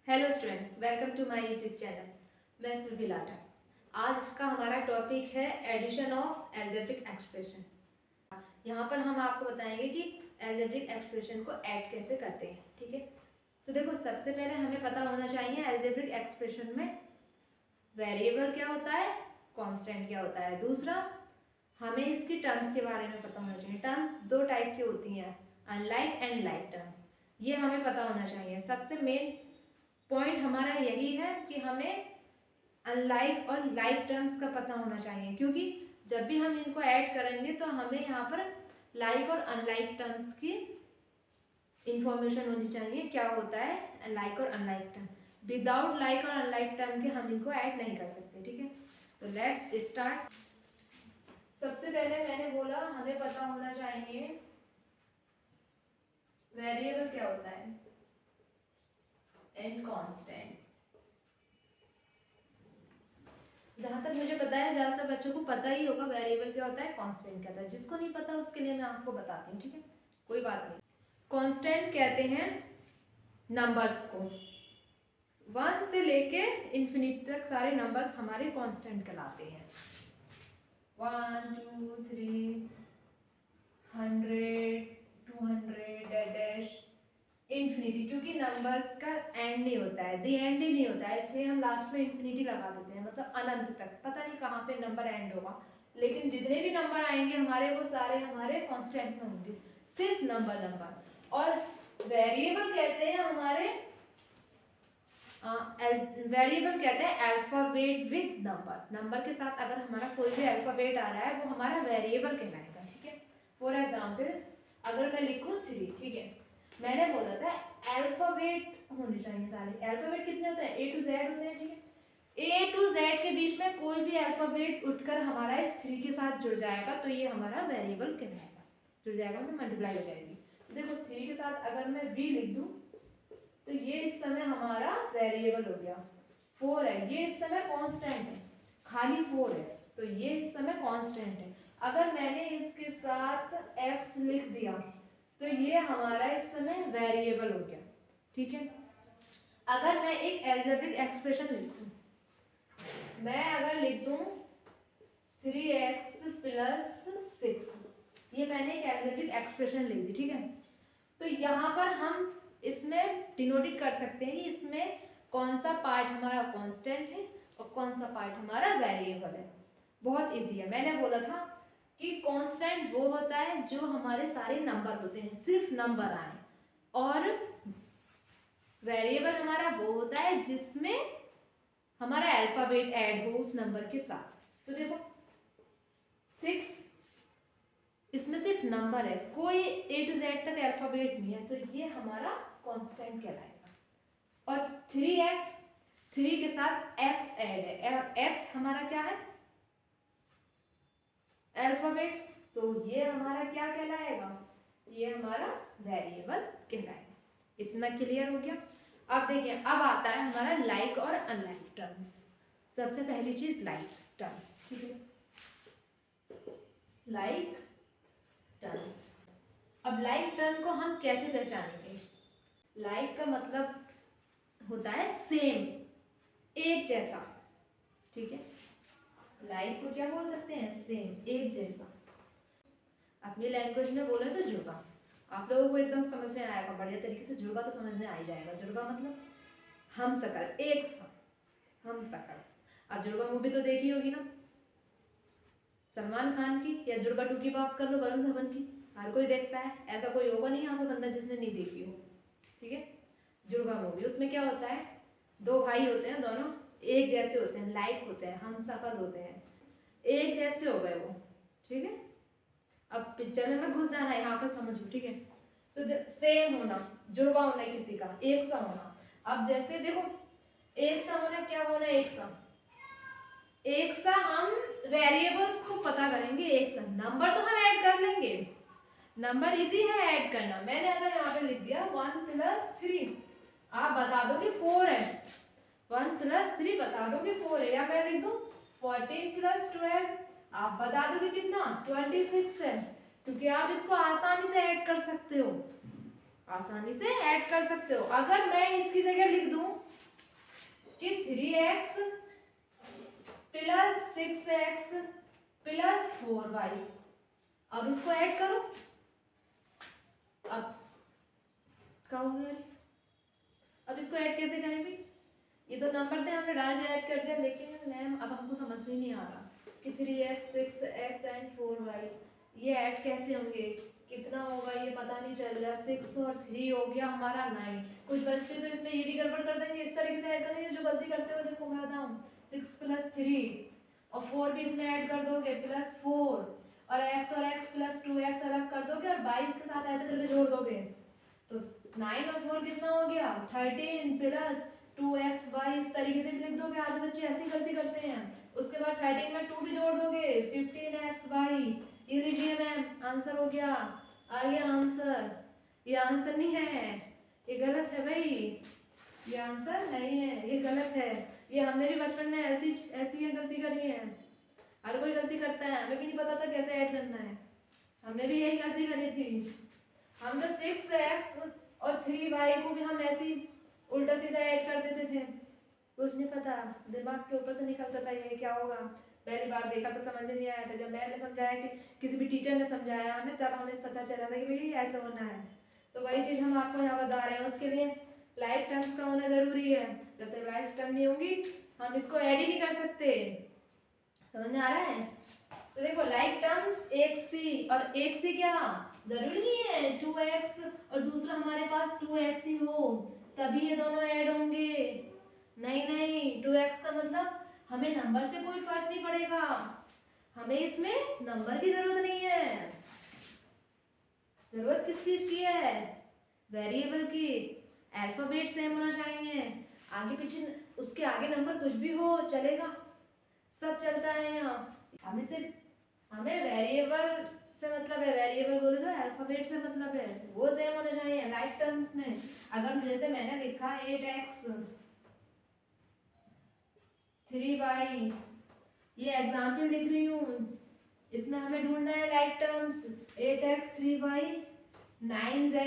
Hello student, welcome to my YouTube channel. मैं सुरभि लाटा। आज का हमारा टॉपिक है एडिशन ऑफ एल्जेब्रिक एक्सप्रेशन। यहाँ पर हम आपको बताएंगे कि एल्जेब्रिक एक्सप्रेशन को ऐड कैसे करते हैं। ठीक है, तो देखो, सबसे पहले हमें पता होना चाहिए एल्जेब्रिक एक्सप्रेशन में वेरिएबल क्या होता है, कांस्टेंट क्या होता है। दूसरा, हमें इसकी टर्म्स के बारे में पता होना चाहिए। टर्म्स दो टाइप की होती हैं, अनलाइक एंड लाइक टर्म्स। ये हमें पता होना चाहिए। सबसे मेन पॉइंट हमारा यही है कि हमें अनलाइक और लाइक टर्म्स का पता होना चाहिए, क्योंकि जब भी हम इनको ऐड करेंगे तो हमें यहाँ पर लाइक और अनलाइक टर्म्स की इंफॉर्मेशन होनी चाहिए। क्या होता है लाइक और अनलाइक टर्म। विदाउट लाइक और अनलाइक टर्म के हम इनको ऐड नहीं कर सकते। ठीक है, तो लेट्स स्टार्ट। सबसे पहले मैंने बोला हमें पता होना चाहिए वेरिएबल क्या होता है एंड कांस्टेंट। जहाँ तक मुझे पता है ज़्यादातर बच्चों को पता ही होगा वेरिएबल क्या होता है, कांस्टेंट क्या होता है। जिसको नहीं पता उसके लिए मैं आपको बताती हूँ। ठीक है, कोई बात नहीं। कांस्टेंट कहते हैं नंबर्स को, 1 से लेके इन्फिनिटी तक सारे नंबर्स हमारे कांस्टेंट कहलाते हैं। 1 2 3 100 200 डैश इन्फिनिटी, क्योंकि नंबर का एंड नहीं होता है, दी एंड ही नहीं होता है, इसलिए हम लास्ट में इन्फिनिटी लगा देते हैं। मतलब अनंत तक, पता नहीं कहाँ पे नंबर एंड होगा, लेकिन जितने भी नंबर आएंगे हमारे वो सारे हमारे कांस्टेंट में होंगे, सिर्फ नंबर। और वेरिएबल कहते हैं हमारे वेरिएबल कहते हैं अल्फाबेट विद नंबर के साथ अगर हमारा कोई भी अल्फाबेट आ रहा है वो हमारा वेरिएबल कहलाएगा। ठीक है, फॉर एग्जाम्पल अगर मैं लिखूँ 3, ठीक है, मैंने बोला था अल्फाबेट होने चाहिए सारे। अल्फाबेट कितने होते हैं, A to Z होते हैं। ठीक है, A to Z के बीच में कोई भी अल्फाबेट उठकर हमारा इस 3 के साथ जुड़ जाएगा तो ये हमारा वेरिएबल कहलाएगा। जुड़ जाएगा मतलब मल्टीप्लाई हो जाएगी। देखो 3 के साथ अगर मैं V लिख दूं तो ये इस समय हमारा वेरिएबल हो गया। 4 है, ये इस समय कांस्टेंट है, खाली 4 है तो ये इस समय कांस्टेंट है। अगर मैंने इसके साथ x लिख दिया तो ये हमारा इस समय वेरिएबल हो गया। ठीक है, अगर मैं एक एल्जेब्रिक एक्सप्रेशन लिखूं, मैं अगर लिख दूं 3x + 6, ये मैंने एक एल्जेब्रिक एक्सप्रेशन लिख दी। ठीक है, तो यहाँ पर हम इसमें डिनोटेड कर सकते हैं कि इसमें कौन सा पार्ट हमारा कांस्टेंट है और कौन सा पार्ट हमारा वेरिएबल है। बहुत इजी है। मैंने बोला था कि कांस्टेंट वो होता है जो हमारे सारे नंबर होते हैं, सिर्फ नंबर आए, और वेरिएबल हमारा वो होता है जिसमें हमारा अल्फाबेट ऐड हो उस नंबर के साथ। तो देखो 6 इसमें सिर्फ नंबर है, कोई A to Z तक अल्फाबेट नहीं है, तो ये हमारा कांस्टेंट कहलाएगा। और 3x, 3 के साथ x ऐड है और x हमारा क्या है, अल्फाबेट्स, तो ये हमारा क्या कहलाएगा, ये हमारा वेरिएबल कहलाएगा। इतना क्लियर हो गया। अब देखिए, अब आता है हमारा लाइक और अनलाइक टर्म्स। सबसे पहली चीज लाइक टर्म। ठीक है, लाइक टर्म्स। अब लाइक टर्म को हम कैसे पहचानेंगे। लाइक का मतलब होता है सेम, एक जैसा। ठीक है, लाइक को क्या बोल सकते हैं, सेम, एक जैसा। अपनी लैंग्वेज में बोले तो जुड़वा। आप लोगों को एकदम समझ में आएगा बढ़िया तरीके से, जुड़वा तो समझ में आ ही जाएगा। जुड़वा मतलब हम शकल, एक सा, हम शकल। अब जुड़वा मूवी तो देखी होगी ना, सलमान खान की, या जुड़वा 2 की बात कर लो, वरुण धवन की, हर कोई देखता है। ऐसा कोई होगा नहीं यहाँ पे बंदा जिसने नहीं देखी हो। ठीक है, जुड़वा मूवी, उसमें क्या होता है, 2 भाई होते हैं, दोनों एक जैसे होते हैं, लाइक होते हैं, हम शकल होते हैं, एक जैसे हो गए वो। ठीक है, अब पिक्चर में घुस जाना है, यहाँ पर समझो। ठीक है, तो सेम होना, जुड़वा होना किसी का, एक सा होना। अब जैसे देखो, एक सा होना, क्या होना, एक सा हम वेरिएबल्स को पता करेंगे। एक सा नंबर तो हम ऐड कर लेंगे, नंबर इजी है ऐड करना। मैंने अगर यहाँ पे लिख दिया 1 + 3, आप बता दोगे 4 है, 1 + 3 बता दोगे 4 है। या मैं लिख दूं 14 + 12, आप बता दोगे कितना, 26 है, क्योंकि आप इसको आसानी से ऐड कर सकते हो, आसानी से ऐड कर सकते हो। अगर मैं इसकी जगह लिख दूं 3x plus 6x plus 4y। अब इसको ऐड करो। अब क्या हो गया? अब इसको ऐड कैसे करेंगे? ये तो नंबर थे, हमने डायरेक्ट ऐड कर दिया, लेकिन मैम अब हमको समझ में नहीं आ रहा कि 3x 6x एंड 4y ये ऐड कैसे होंगे, कितना होगा ये पता नहीं चल रहा। 6 और 3 हो गया हमारा 9। कुछ बच्चे तो इसमें ये भी गड़बड़ कर देंगे, इस तरीके से ऐड करेंगे जो गलती करते हुए देखो मैं बताऊँ। 6 प्लस 3 और 4 भी इसमें ऐड कर दोगे प्लस 4 और x प्लस 2x अलग कर दोगे और 22 के साथ ऐसे करके जोड़ दोगे तो 9 और 4 कितना हो गया 13 प्लस 2xy। इस तरीके से भी लिख दोगे, आधे बच्चे ऐसे ही गलती करते हैं। उसके बाद 13 में 2 भी जोड़ दोगे 15xy। ये लीजिए मैम आंसर हो गया, आ गया आंसर। ये आंसर नहीं है, ये गलत है भाई, ये आंसर नहीं है, ये गलत है। ये हमने भी बचपन में ऐसी गलती करी है, हर कोई गलती करता है, हमें भी नहीं पता था कैसे ऐड करना है, हमने भी यही गलती करी थी। हम तो 6x और 3y को भी हम ऐसी उल्टा सीधा ऐड कर देते थे, कुछ नहीं पता, दिमाग के ऊपर से निकलता था ये क्या होगा। पहली बार देखा तो समझ नहीं आया था, जब मैंने समझाया कि किसी भी टीचर ने समझाया हमें, तब हमें पता चला था कि भाई ऐसे होना है। तो वही चीज़ हम आपको यहाँ बता रहे हैं, उसके लिए लाइक टर्म्स का होना ज़रूरी है। जब तक लाइक टर्म नहीं होंगी हम इसको ऐड ही नहीं कर सकते। समझ में आ रहा है? तो देखो लाइक टर्म्स एक सी और एक सी क्या जरूरी नहीं है 2x और दूसरा हमारे पास 2x ही हो तभी ये दोनों ऐड होंगे। नहीं 2x का मतलब हमें नंबर से कोई फर्क नहीं पड़ेगा, हमें इसमें नंबर की जरूरत नहीं है। जरूरत किस चीज की है? वेरिएबल की। अल्फाबेट सेम होना चाहिए, आगे पीछे उसके आगे नंबर कुछ भी हो चलेगा, सब चलता है यहाँ। हमें वेरिएबल से मतलब है, वेरिएबल बोले तो अल्फाबेट से मतलब है, वो सेम होना चाहिए लाइक टर्म्स में। अगर जैसे मैंने लिखा 8x 3y, ये एग्जाम्पल लिख रही हूँ, इसमें हमें ढूंढना है like terms 8x 3y 9z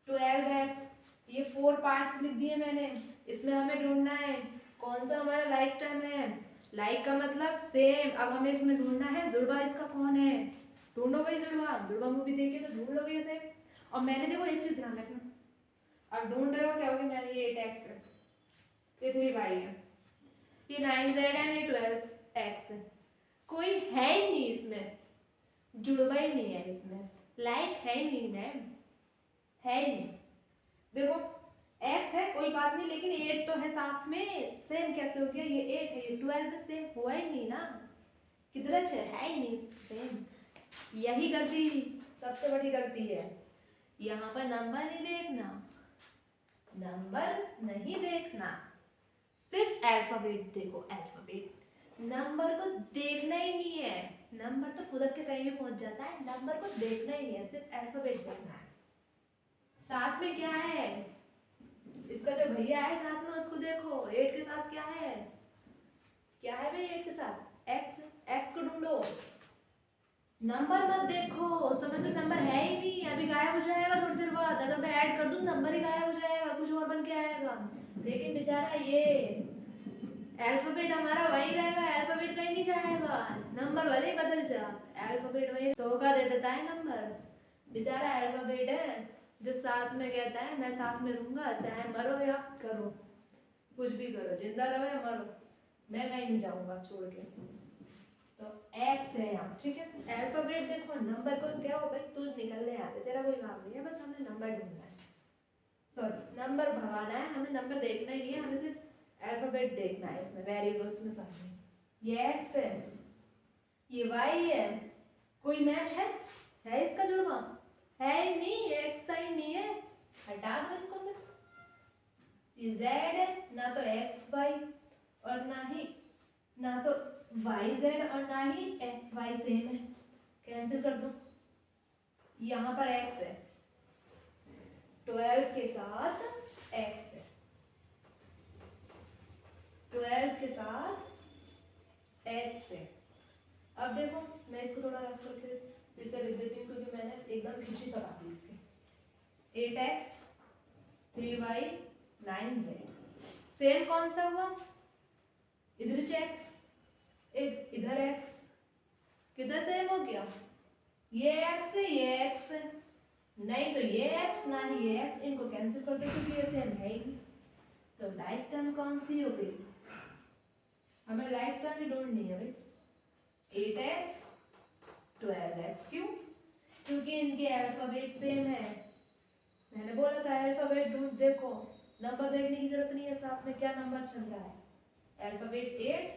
12x, ये 4 पार्ट्स लिख दिए मैंने। इसमें हमें ढूंढना है कौन सा हमारा लाइक टर्म है। लाइक का मतलब सेम। अब हमें इसमें ढूंढना है जुड़वा इसका कौन है, ढूंढो भाई जुड़वा मूवी देखे तो ढूंढ लो भाई इसे। और मैंने देखो एक चीज ध्यान रखना, अब ढूंढ रहे हो क्या होगी, मैंने ये 8x है, ये 3y है, ये 9z है, ये 12x है, कोई है ही नहीं इसमें, जुड़वा ही नहीं है इसमें, लाइक है ही नहीं मैम, है ही नहीं। देखो x है कोई बात नहीं, लेकिन 8 तो है साथ में, सेम कैसे हो गया, ये 8 है ये 12 है, सेम हुआ ही नहीं ना, किधर है ही नहीं सेम। यही गलती सबसे बड़ी गलती है, यहाँ पर नंबर नहीं देखना, नंबर नहीं देखना, सिर्फ अल्फाबेट देखो, अल्फाबेट। नंबर को देखना ही नहीं है, नंबर तो फुदक के कहीं भी पहुंच जाता है, नंबर को देखना ही नहीं है, सिर्फ अल्फाबेट देखना है। साथ में क्या है, इसका जो भैया है साथ में उसको देखो, 8 के साथ क्या है, क्या है भाई 8 के साथ x, x को ढूंढो, नंबर मत देखो, समझ लो नंबर है ही नहीं, अभी गायब हो जाएगा थोड़ी देर बाद, अगर मैं ऐड कर दूं नंबर ही गायब हो जाएगा, कुछ और बन के आएगा। लेकिन बेचारा ये अल्फाबेट हमारा वही रहेगा, अल्फाबेट कहीं नहीं जाएगा, नंबर भले ही बदल जा, अल्फाबेट वही धोखा दे देता है नंबर। बेचारा अल्फाबेट है जो साथ में कहता है मैं साथ में रहूंगा, चाहे मरो या करो, कुछ भी करो, जिंदा रहो या मरो, मैं कहीं नहीं जाऊंगा छोड़ के। तो x है यहाँ, ठीक है। अल्फाबेट देखो, नंबर को क्या हो भाई तू निकलने आते, तेरा कोई काम नहीं है, बस हमें नंबर ढूंढना है, सॉरी नंबर भगाना है, हमें नंबर देखना ही नहीं है, हमें सिर्फ अल्फाबेट देखना है इसमें, वेरिएबल्स में सामने। ये x है, ये y है, कोई मैच है इसका जुड़वा, है ही नहीं, x ही नहीं है, हटा दो इसको फिर। ये z है, ना तो x y और ना तो yz और ना ही xy सेम है, कैंसिल कर दो। यहाँ पर x है, 12 के साथ x है, 12 के साथ x है। अब देखो मैं इसको थोड़ा रफ करके फिर से लिख देती हूँ, क्योंकि मैंने एकदम खिंची लगा दी इसकी। 8x 3y 9z सेम कौन सा हुआ, इधर x, इधर x, किधर सेम हो गया, ये x है ये x है, नहीं तो ये x ना ही ये x, इनको कैंसिल कर दो क्योंकि ये सेम है ही नहीं। तो लाइक टर्म कौन सी हो गई, हमें लाइक टर्म ही ढूंढनी है भाई, 8x 12x, क्यों, क्योंकि इनके अल्फाबेट सेम है। मैंने बोला था अल्फाबेट ढूंढ, देखो नंबर देखने की जरूरत नहीं है, साथ में क्या नंबर चल रहा है, अल्फाबेट 8,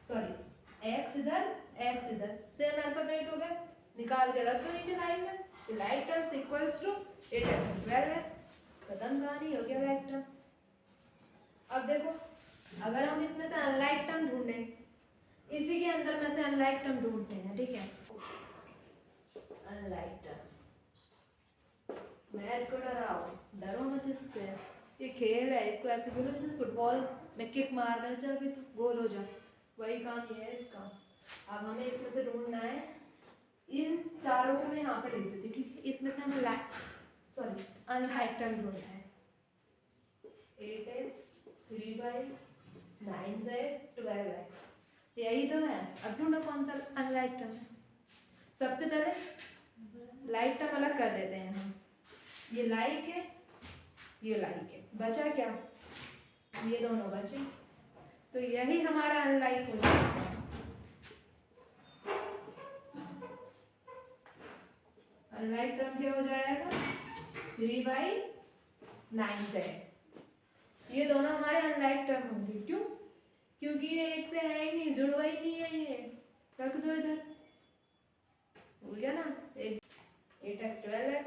सॉरी x इधर सेम अल्फाबेट हो गया, निकाल के रख दो नीचे लाइन में, तो like terms equals to 8x 12x, खत्म कहानी, हो गया लाइक टर्म। अब देखो अगर हम इसमें से अनलाइक टर्म ढूंढें, इसी के अंदर में से अनलाइक टर्म ढूंढते हैं, ठीक है, अनलाइक टर्म, मैथ को डराओ, डरो मत इससे, ये खेल है, इसको ऐसे बोलो जैसे फुटबॉल में किक मार रहे हो, चल भी तू गोल हो जा, वही काम ये है इसका। अब हमें इसमें से ढूंढना है, इन चारों को मैं यहाँ पे लिख देती हूँ, ठीक है, इसमें से हमें अनलाइक टर्म ढूंढना है, 8x 3/9z 12x, यही तो है। अब ढूंढो कौन सा अनलाइक टर्म है। सबसे पहले लाइक टर्म अलग कर देते हैं हम, ये लाइक है ये लाइक है, बचा क्या, ये दोनों बचे, तो यही हमारा अनलाइक हो जाएगा। अनलाइक टर्म क्या हो जाएगा, 3/9z, ये दोनों हमारे अनलाइक टर्म होंगे, क्यों, क्योंकि ये एक से है ही नहीं, जुड़वा ही नहीं है, ये रख दो इधर, हो गया ना, 8x 12x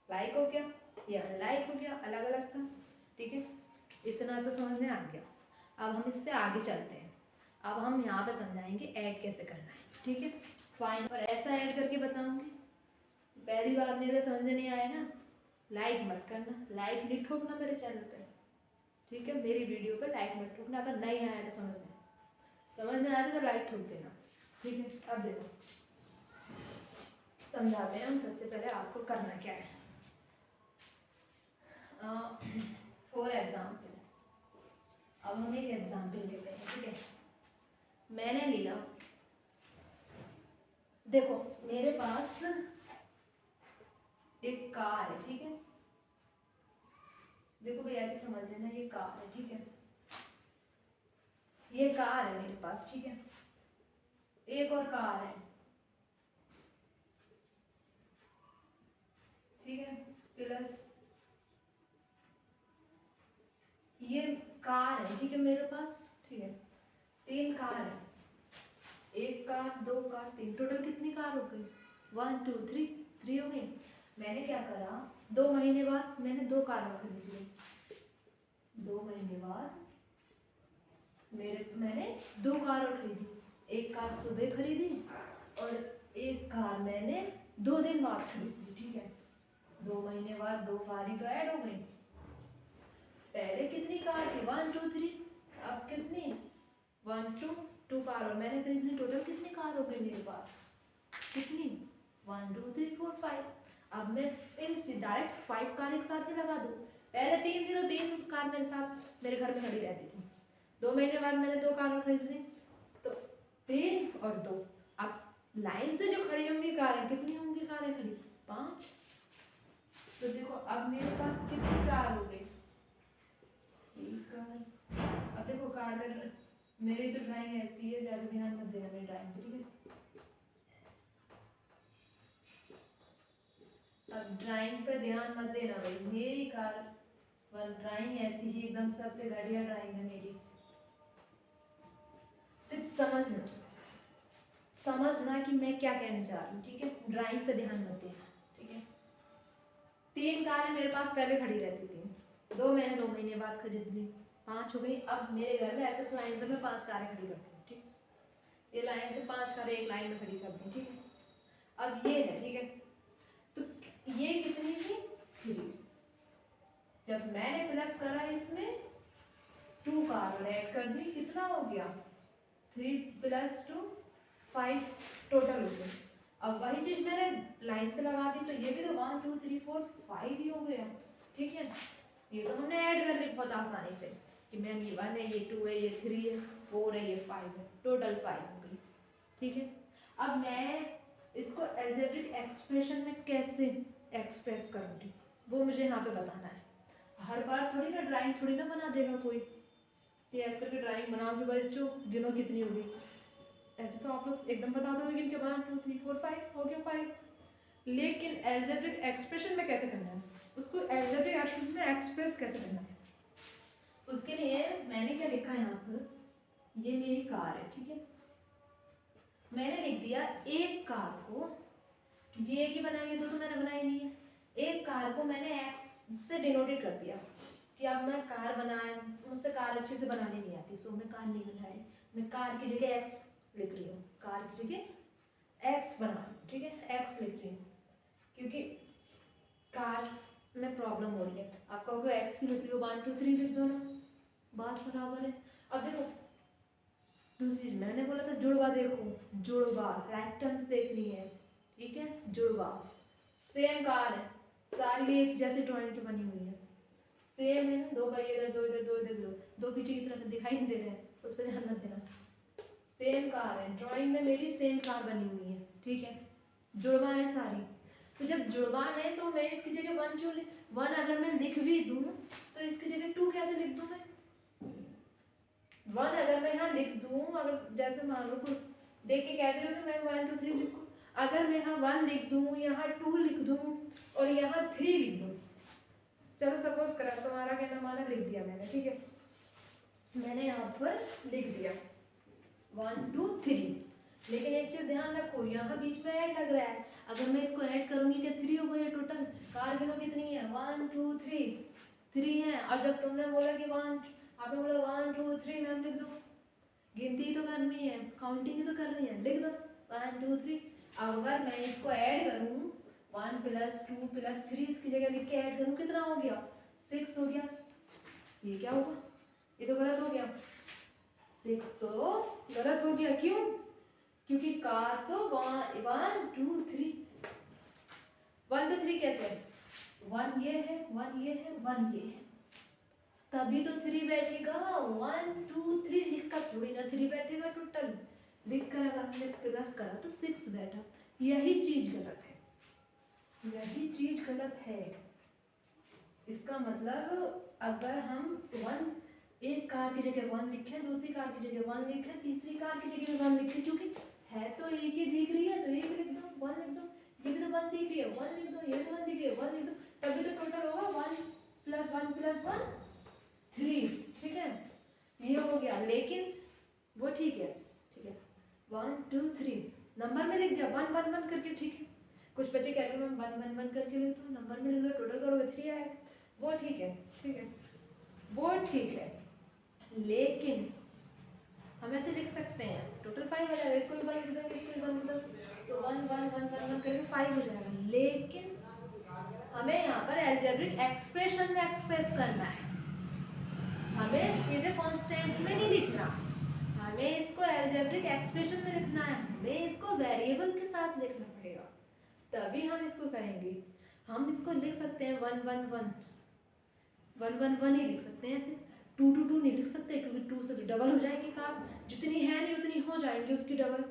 लाइक हो गया, ये अनलाइक हो गया, अलग अलग था, ठीक है, इतना तो समझ में आ गया। अब हम इससे आगे चलते हैं, अब हम यहाँ पे समझाएंगे ऐड कैसे करना है, ठीक है, फाइन, और ऐसा ऐड करके बताऊंगी, पहली बार मेरे समझ नहीं आया ना, लाइक मत करना, लाइक नहीं ठोकना मेरे चैनल पे, ठीक है, मेरी वीडियो पे लाइक मत ठोकना, अगर नहीं आया तो समझ में आया तो लाइक ठोक देना, ठीक है। अब देखो समझाते हैं हम, सबसे पहले आपको करना क्या है, फॉर एग्जाम्पल, अब हम एक एग्जाम्पल लेते हैं, ठीक है, मैंने लिया, देखो मेरे पास एक कार है, ठीक है, देखो भाई ऐसे समझ लेना, ये कार है, ठीक है, ये कार है मेरे पास, ठीक है, एक और कार है, ठीक है, प्लस ये कार है, ठीक है, मेरे पास, ठीक है, 3 कार है, 1 कार 2 कार 3, टोटल कितनी कार हो गई, 1 2 3 हो गई। मैंने क्या करा, 2 महीने बाद मैंने 2 कार खरीद ली, 2 महीने बाद मैंने 2 कार खरीदी, 1 कार सुबह खरीदी और 1 कार मैंने 2 दिन बाद खरीदी, ठीक है, 2 महीने बाद 2 कार ही तो ऐड हो गई, पहले कितनी कार थी 1 2 3, अब कितनी 1 2 कार, और मैंने खरीद ली, टोटल कितनी कार हो गई मेरे पास, कितनी 1 2 3 4 5, अब मैं इन डायरेक्ट 5 कार एक साथ ही लगा दूँ, पहले 3 थी तो 3 कार मेरे साथ मेरे घर में खड़ी रहती थी, 2 महीने बाद मैंने 2 कार खरीद ली, तो 3 और 2, अब लाइन से जो खड़ी होंगी कारें, कितनी होंगी कारें खड़ी 5, तो देखो अब मेरे पास कितनी कार हो गई, 1 कार। अब देखो कार का, मेरी तो ड्राइंग ऐसी है, ज़्यादा ध्यान मत देना मेरी ड्राइंग पे, ठीक है, अब ड्राइंग पे ध्यान मत देना भाई, मेरी कार पर ड्राइंग ऐसी ही एकदम सबसे घटिया ड्राइंग है मेरी, सिर्फ समझना कि मैं क्या कहना चाह रही हूँ, ठीक है, ड्राइंग पे ध्यान मत देना, ठीक है, 3 कारें मेरे पास पहले खड़ी रहती थी, 2 मैंने 2 महीने बाद खरीद ली, 5 हो गई, अब मेरे घर में ऐसे लाइन से मैं 5 कारें खड़ी करती हूँ, ठीक, ये लाइन से 5 कारें एक लाइन में खड़ी करती हूँ, ठीक है, अब ये है, ठीक है, तो ये कितनी थी 3, जब मैंने प्लस करा इसमें 2 कार और ऐड कर दी, कितना हो गया 3 + 2 5 टोटल हो गया, अब वही चीज मैंने लाइन से लगा दी, तो ये भी तो 1 2 3 4 5 ही हो गया, ठीक है, ये तो हमने ऐड कर ली बहुत आसानी से, कि मैम ये 1 है, ये 2 है, ये 3 है, 4 है, ये 5 है, टोटल 5 हो गई। ठीक है, अब मैं इसको अलजेब्रिक एक्सप्रेशन में कैसे एक्सप्रेस करूँगी वो मुझे यहाँ पे बताना है। हर बार थोड़ी ना ड्राइंग थोड़ी ना बना देगा कोई कि ऐसे करके ड्राइंग बनाओगे बच्चों, गिनो कितनी होगी, ऐसे तो आप लोग एकदम बता दोगे कि 1 2 3 4 5 हो गया 5। लेकिन अलजेब्रिक एक्सप्रेशन में कैसे करना है, उसको अलजेब्रिक एक्सप्रेशन में एक्सप्रेस कैसे करना है, उसके लिए मैंने क्या लिखा है यहाँ पर, ये मेरी कार है, ठीक है, मैंने लिख दिया एक कार को, ये एक ही बनाई है, दो तो मैंने बनाई नहीं है, एक कार को मैंने एक्स से डिनोटेड कर दिया कि अब मैं कार बनाया, मुझसे कार अच्छे से बनानी नहीं आती, सो मैं कार नहीं बना रही, मैं कार की जगह एक्स लिख रही हूँ, कार की जगह एक्स बना, ठीक है, एक्स लिख रही हूँ क्योंकि कार्स में प्रॉब्लम हो रही है। आप कहोगे एक्स की लिख रही हो, 1 2 3 लिख दो ना, बात बराबर है। अब देखो दूसरी मैंने बोला था जुड़वा, देखो जुड़वा लाइक टर्म्स देखनी है, ठीक है, जुड़वा सेम कार है, सारी एक जैसी ड्राइंग की बनी हुई है, सेम है, दो भाई इधर दो इधर दो इधर दो पीछे की तरफ दिखाई नहीं दे रहे हैं, उस पर ध्यान मत देना, सेम कार है, ड्राइंग में मेरी सेम कार बनी हुई है, ठीक है, जुड़वा है सारी। तो जब जुड़वा है तो मैं इसकी जगह 1 क्यों लिख, 1 अगर मैं लिख भी दूं तो इसकी जगह 2 कैसे लिख दूं मैं, 1 अगर मैं यहाँ लिख दूं, अगर जैसे मान लो कुछ देख के कह रही हूँ मैं 1 2 3 लिखूं, अगर मैं यहाँ 1 लिख दूं, यहाँ 2 लिख दूं और यहाँ 3 लिख दूं, चलो सपोज करा तुम्हारा कहना माना लिख दिया मैंने, ठीक है, मैंने यहाँ पर लिख दिया 1 2 3, लेकिन एक चीज ध्यान रखो, यहाँ बीच में ऐड लग रहा है, अगर मैं इसको ऐड करूंगी कि 3 हो गई टोटल, कार गिनो कितनी है 1 2 3 3 है, और जब तुमने बोला कि 1, आपने बोला 1 2 3 मैम लिख दो, गिनती तो करनी है, काउंटिंग तो करनी है, लिख दो 1 2 3। अब अगर मैं इसको ऐड करूँ 1 + 2 + 3 इसकी जगह लिख के ऐड करूँ, कितना हो गया 6 हो गया, ये क्या होगा, ये तो गलत हो गया, 6 तो गलत हो गया, क्यों, क्योंकि कार तो 1 2 3 1 2 3 कैसे, 1 ये है 1 ये है 1 ये है, तभी तो 3 बैठेगा, 1 2 3 लिख कर थोड़ी ना 3 बैठेगा, टोटल लिख कर अगर हमने प्लस करा तो 6 बैठा, यही चीज गलत है, यही चीज गलत है। इसका मतलब अगर हम 1 एक कार की जगह 1 लिखें, दूसरी कार की जगह 1 लिखें, तीसरी कार की जगह 1 लिखें, क्योंकि है तो एक ही दिख रही है तो एक लिख दो 1 लिख दो, ये भी तो 1 दिख रही है 1 लिख दो, ये भी 1 दिख रही है 1 लिख दो, तभी तो टोटल होगा 1 + 1 + 1 3, ठीक है, ये हो गया। लेकिन वो ठीक है, ठीक है, 1 2 3 नंबर में लिख दिया 1 1 1 करके, ठीक है, कुछ बच्चे कह रहे हैं मैम 1 1 1 करके लिख दो, नंबर में लिख दो, टोटल करोगे 3 आएगा, वो ठीक है, ठीक है, वो ठीक है, लेकिन हम ऐसे लिख सकते हैं टोटल 5 हो जाएगा, इसको भी 1 लिख देंगे, इसको भी 1 लिख देंगे, तो 1 1 1 1 1 करके 5 हो जाएगा। लेकिन हमें यहाँ पर अलजेब्रिक एक्सप्रेशन में एक्सप्रेस करना है, हमें सीधे कांस्टेंट में नहीं लिखना, हमें इसको अलजेब्रिक एक्सप्रेशन में लिखना है, हमें इसको वेरिएबल के साथ लिखना पड़ेगा, तभी हम इसको करेंगे। हम इसको लिख सकते हैं 1 1 1 1 1 1 ही लिख सकते हैं, ऐसे 2 2 2 नहीं लिख सकते, क्योंकि 2 से तो डबल हो जाएगी कार, जितनी है नहीं उतनी हो जाएंगी उसकी डबल,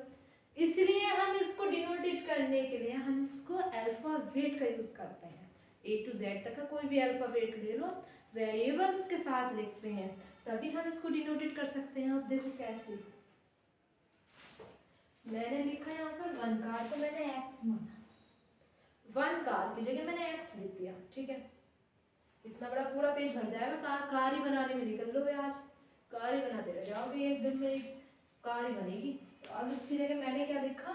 इसलिए हम इसको डिनोटेट करने के लिए हम इसको अल्फाबेट का यूज करते हैं, A to Z तक का कोई भी अल्फाबेट ले लो, वेरिएबल्स के साथ लिखते हैं, तभी हम इसको डिनोटेट कर सकते हैं। अब देखो कैसे, मैंने लिखा यहाँ पर 1 कार को मैंने x माना, 1 कार की जगह मैंने x लिख दिया, ठीक है, इतना बड़ा पूरा पेज भर जाएगा, कार ही बनाने में निकल लोगे आज, कार ही बनाते रह जाओगे, एक दिन में एक कार ही बनेगी। तो अब इसकी जगह मैंने क्या लिखा,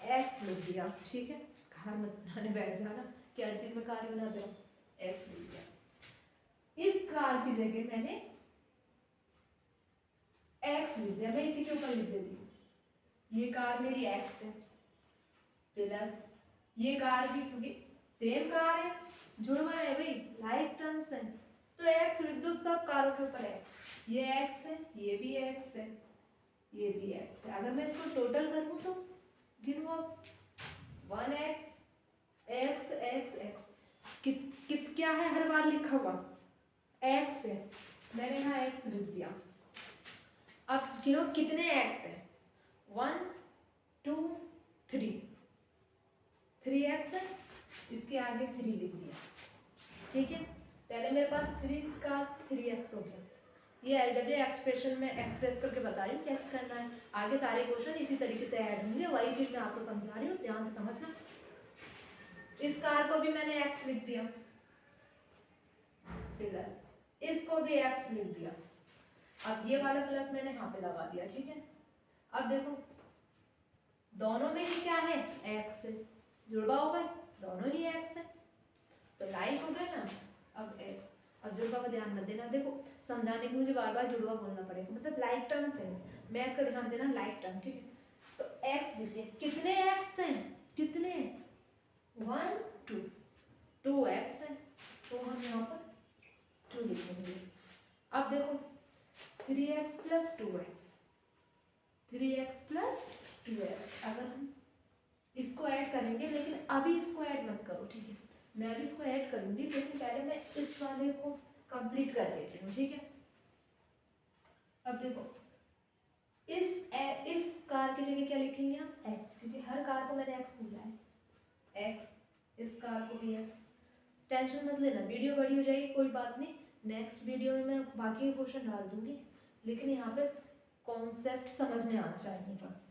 एक्स लिख दिया, ठीक है, कार मत बनाने बैठ जाना कि हर चीज में कार ही बनाते हो, एक्स लिख दिया। इस कार की जगह मैंने एक्स लिख दिया, मैं इसी के ऊपर लिख देती हूँ, ये कार मेरी एक्स है, प्लस ये कार भी, क्योंकि सेम कार है, जुड़वा है भाई, लाइक टर्म्स है, तो एक्स लिख दो सब कारों के ऊपर एक्स, ये एक्स है, ये भी एक्स है, ये भी एक्स है। अगर मैं इसको टोटल करूँ तो गिनो अब 1x x x x, कित क्या है हर बार लिखा हुआ, x है, मैंने यहाँ एक्स लिख दिया। अब गिनो कितने एक्स है, 1 2 3, 3 एक्स है, इसके आगे 3 लिख दिया। ठीक है, पहले मेरे पास 3 का 3x हो गया। ये अलजेब्रिक एक्सप्रेशन में एक्सप्रेस करके बता रही हूँ कैसे करना है। आगे सारे क्वेश्चन इसी तरीके से ऐड होंगे, वही चीज मैं आपको समझा रही हूँ, ध्यान से समझना। इस कार को भी मैंने x लिख दिया, प्लस इसको भी x लिख दिया। अब ये वाला प्लस मैंने यहाँ पे लगा दिया। ठीक है, अब देखो दोनों में ही क्या है, x है, जुड़वा हो गए, दोनों ही x है, तो लाइक हो गया ना। अब x, अब जुड़वा का ध्यान मत देना, देखो समझाने के मुझे बार बार जुड़वा बोलना पड़ेगा, मतलब लाइक टर्म्स है, मैथ का ध्यान देना, लाइक टर्म। ठीक है, तो x लिखिए, कितने x हैं, कितने 1 2, 2x है, तो हम यहाँ पर 2 लिखेंगे। अब देखो 3x plus 2x, 3x plus 2x, अगर हम इसको ऐड करेंगे, लेकिन अभी इसको ऐड मत करो। ठीक है, मैं भी इसको ऐड करूंगी, लेकिन पहले मैं इस वाले को कंप्लीट कर देती हूँ। ठीक है, अब देखो इस कार की जगह क्या लिखेंगे हम, x, क्योंकि हर कार को मैंने x मिला है, x, इस कार को भी x। टेंशन मत लेना, वीडियो बड़ी हो जाएगी, कोई बात नहीं, नेक्स्ट वीडियो में मैं बाकी क्वेश्चन डाल दूंगी, लेकिन यहाँ पे कॉन्सेप्ट समझने आना चाहिए बस।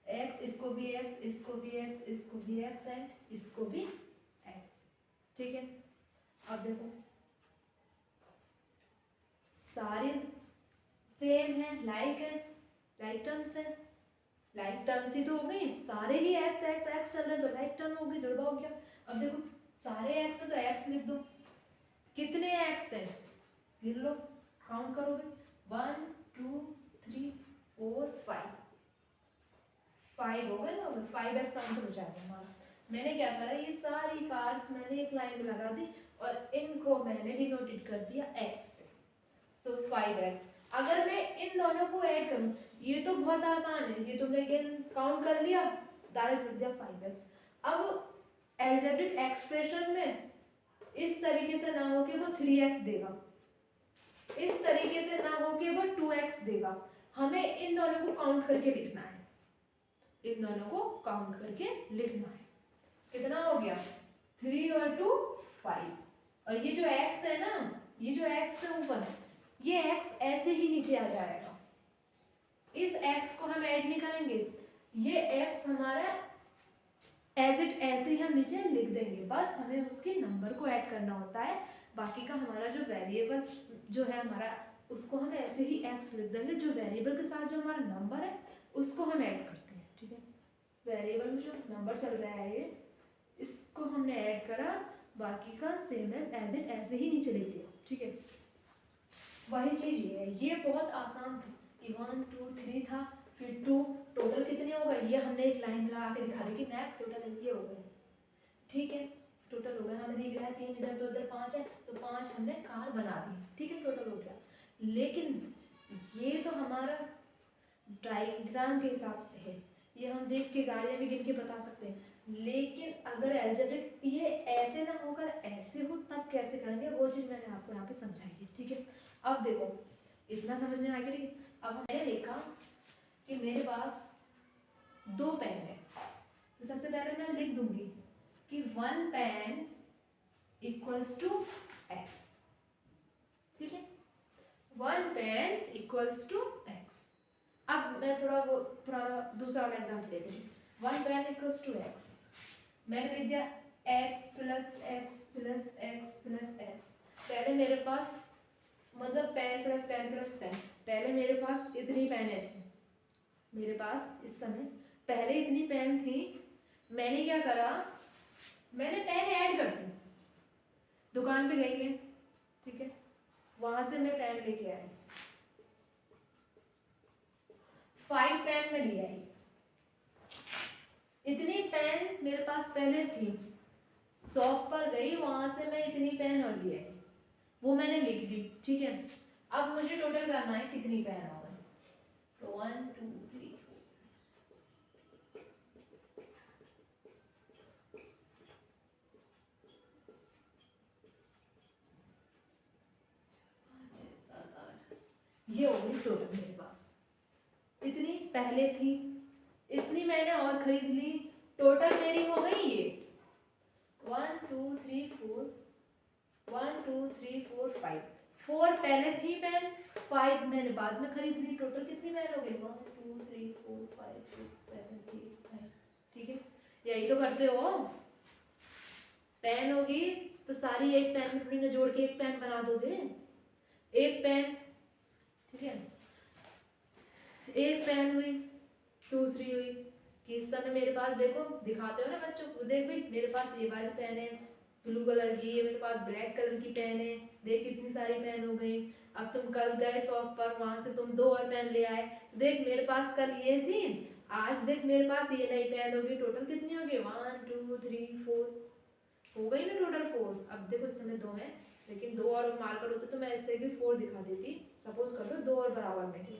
x, इसको भी x, इसको भी x, इसको भी x एंड इसको भी x। ठीक है, अब देखो सारे सेम है, लाइक है, लाइक टर्म्स है, लाइक टर्म्स ही तो हो गई, सारे ही x x x चल रहे हैं तो लाइक टर्म हो गई, जुड़वा हो गया। अब देखो सारे x है तो x लिख दो, कितने x है गिन लो, काउंट करोगे, 1 2 3 4 5, 5 हो गए ना, 5x आंसर हो जाएगा हमारा। मैंने क्या करा, ये सारी कार्स मैंने एक लाइन में लगा दी और इनको मैंने डिनोटेड कर दिया x से, सो 5x। अगर मैं इन दोनों को ऐड करूं, ये तो बहुत आसान है, ये तुमने काउंट कर लिया, डायरेक्ट लिख दिया 5x। अब अलजेब्रिक एक्सप्रेशन में इस तरीके से ना हो कि वो 3x देगा, इस तरीके से ना हो कि वो 2x देगा, हमें इन दोनों को काउंट करके लिखना है, इन दोनों को काउंट करके लिखना है। कितना हो गया, 3 और 2 5, और ये जो x है ना, ये जो x है ऊपर, ये x ऐसे ही नीचे आ जाएगा, इस x को हम ऐड नहीं करेंगे, ये x हमारा एज इट ऐसे ही हम नीचे लिख देंगे, बस हमें उसके नंबर को ऐड करना होता है। बाकी का हमारा जो वेरिएबल जो है हमारा, उसको हम ऐसे ही x लिख देंगे, जो वेरिएबल के साथ जो हमारा नंबर है उसको हम ऐड करते हैं। ठीक है, वेरिएबल में जो नंबर चल रहा है ये, इसको हमने ऐड करा, बाकी का सेम एज इट ऐसे ही नीचे लिख दिया। ठीक है, वही चीज ये है, ये बहुत आसान थी कि 1 2 3 था, फिर 2, टोटल कितने हो गए, ये हमने एक लाइन लगा के दिखा दी कि मैप टोटल ये हो गए। ठीक है, टोटल हो गए, हमें दिख रहा है 3 इधर 2 इधर 5 है, तो 5 हमने कार बना दी। ठीक है, टोटल हो गया, लेकिन ये तो हमारा डायग्राम के हिसाब से है, ये हम देख के गाड़ियाँ भी गिन के बता सकते हैं, लेकिन अगर अलजेब्रिक ये ऐसे ना होकर ऐसे हो तब कैसे करेंगे, वो चीज़ मैंने आपको यहाँ पे समझाई है। ठीक है, अब देखो इतना समझने आ गया। ठीक है, अब मैंने देखा कि मेरे पास 2 पेन है, तो सबसे पहले मैं लिख दूंगी कि 1 पेन इक्वल्स टू x। ठीक है, 1 पेन इक्वल्स टू x। अब मैं थोड़ा वो पुराना दूसरा वाला एग्जाम्पल लेती हूँ। 1 पेन इक्वल्स टू x, मैंने लिख दिया x plus x plus x plus x। पहले मेरे पास मतलब pen plus pen plus pen, पहले मेरे पास इतनी पेनें थी, मेरे पास इस समय पहले इतनी पेन थी, मैंने क्या करा, मैंने पेन ऐड कर दी, दुकान पे गई मैं, ठीक है, वहां से मैं पेन लेके आई, 5 पेन में ले आई, इतनी पेन मेरे पास पहले थी, शॉप पर गई, वहां से मैं इतनी पेन और ले आई, वो मैंने लिख दी। ठीक है, अब मुझे टोटल करना है कितनी पेन आ गई, तो 1 2 3 4 5 6 7 8 ये हो गई टोटल मेरे पास, इतनी पहले थी, इतनी मैंने और खरीद ली, टोटल मेरी हो गई ये 1 2 3 4 1 2 3 4 5, 4 पहले थी पेन, 5 मैंने बाद में खरीद ली, टोटल कितनी पेन हो गई 1 2 3 4 5 6 7 8 9। ठीक है, यही तो करते हो, पेन होगी तो सारी एक पेन में थोड़ी ना जोड़ के एक पेन बना दोगे, एक पेन, ठीक है, एक पेन हुई, दूसरी हुई कि इस समय मेरे पास देखो, दिखाते हो ना बच्चों को, देख भाई मेरे पास ये वाली पेन है ब्लू कलर की, ये मेरे पास ब्लैक कलर की पेन है, देख कितनी सारी पेन हो गई। अब तुम कल गए शॉप पर, वहां से तुम 2 और पेन ले आए, देख मेरे पास कल ये थी, आज देख मेरे पास ये नई पेन होगी, टोटल कितनी होगी 1 2 3 4, हो गई ना टोटल 4। अब देखो इस समय 2 है, लेकिन 2 और मार्कर होते तो मैं इस तरह की 4 दिखा देती, सपोज कर लो 2 और बराबर में थी,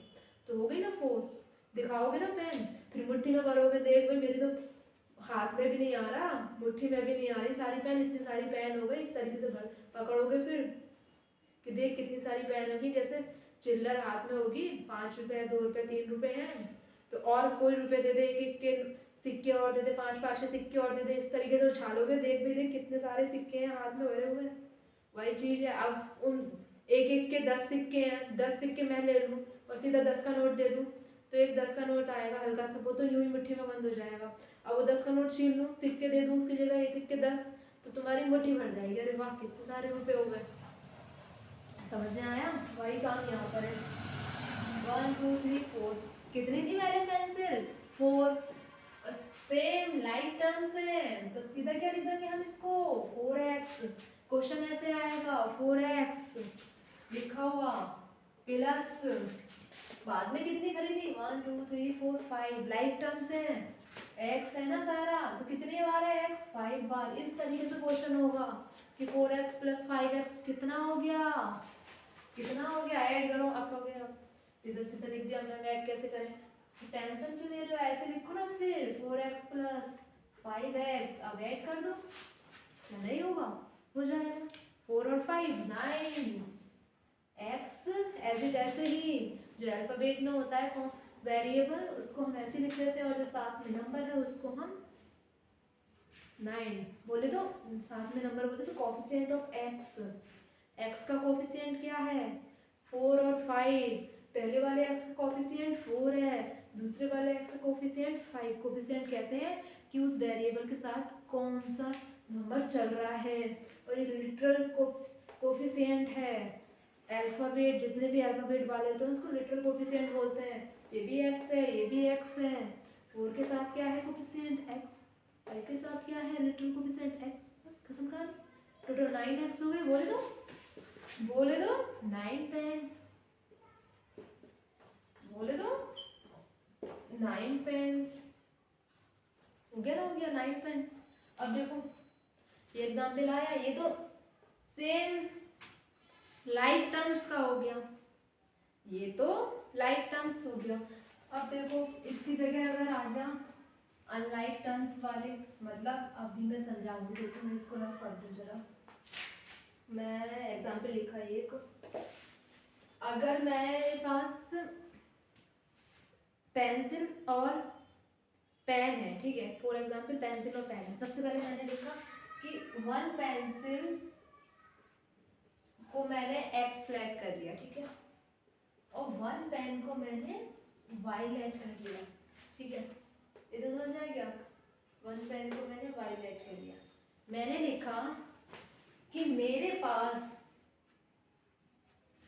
तो हो गई ना 4, दिखाओगे ना पेन, फिर मुट्ठी में भरोगे, देख भाई मेरी तो हाथ में भी नहीं आ रहा, मुट्ठी में भी नहीं आ रही सारी पेन, इतनी सारी पेन हो गई, इस तरीके से पकड़ोगे फिर कि देख कितनी सारी पेन होगी, जैसे चिल्लर हाथ में होगी 5 रुपए 2 रुपए 3 रुपए हैं, तो और कोई रुपए दे दे, एक एक के सिक्के और दे दे, 5 के सिक्के और दे दे, इस तरीके से उछालोगे, देख भी देख कितने सारे सिक्के हैं हाथ में भरे हुए, वही चीज है। अब उन एक एक के 10 सिक्के हैं, 10 सिक्के मैं ले लूँ और सीधा 10 का नोट दे दूँ, तो एक 10 का नोट आएगा हल्का सा, वो तो यूं ही मुट्ठी में बंद हो जाएगा। अब वो 10 का नोट छीन लूँ, सिक्के दे दूँ उसकी जगह एक एक के 10, तो तुम्हारी मुट्ठी भर जाएगी, अरे वाह कितने सारे रुपए हो गए, समझ में आया? वही काम यहाँ पर है, 1 2 3 4, कितनी थी मैंने पेंसिल 4, सेम लाइक टर्म्स है, तो सीधा क्या लिख देंगे हम इसको 4x, क्वेश्चन ऐसे आएगा 4x लिखा हुआ प्लस बाद में कितनी खरीदी 1 2 3 4 5, लाइक टर्म्स है, x है ना सारा, तो कितने बार है x 5 बार, इस तरीके से क्वेश्चन होगा कि 4x प्लस 5x कितना हो गया, कितना हो गया, ऐड करो। अब कहोगे अब सीधा सीधा लिख दिया, मैम ऐड कैसे करें, टेंशन क्यों ले रहे हो, ऐसे लिखो ना फिर 4x प्लस 5x, अब ऐड कर दो, नहीं होगा, हो जाएगा 4 और 5 9, x एज इट ऐसे ही, जो अल्फाबेट में होता है वेरिएबल उसको हम ऐसे लिख लेते हैं, और जो साथ में नंबर है उसको हम 9 बोले तो, साथ में नंबर बोले तो कोफिशिएंट ऑफ x का कोफिशिएंट क्या है 4 और 5, पहले वाले x का कोफिशिएंट 4 है, दूसरे वाले x का कोफिशिएंट 5, कोफिशिएंट कहते हैं कि उस वेरिएबल के साथ कौन सा नंबर चल रहा है, और ये लिटरल कोफिशिएंट है, अल्फाबेट जितने भी अल्फाबेट वाले होते हैं उसको लिटरल कोफिशिएंट बोलते हैं, ये भी x है, ये भी x है, 4 के साथ क्या है कोफिशिएंट x, 5 के साथ क्या है लिटरल कोफिशिएंट x, बस खत्म कर, टोटल 9x हो गए, बोले दो 9 पेन, बोले दो 9 पेन्स, हो गया ना, हो गया 9 पेन। अब देखो ये एग्जाम्पल आया, ये तो सेम लाइक टर्म्स का हो गया, ये तो लाइक टर्म्स हो गया। अब देखो इसकी जगह अगर आ जा अनलाइक टर्म्स वाले, मतलब अभी मैं समझाऊंगी, लेकिन मैं इसको रफ कर दूं जरा, मैं एग्जाम्पल लिखा एक, अगर मेरे पास पेंसिल और पेन है, ठीक है, फॉर एग्जाम्पल पेंसिल और पेन है, सबसे पहले मैंने लिखा कि 1 पेंसिल को मैंने x फ्लैट कर लिया, ठीक है, और 1 पेन को मैंने y लेट कर लिया, ठीक है, इधर समझ आ गया, 1 पेन को मैंने y लेट कर लिया, मैंने लिखा कि मेरे पास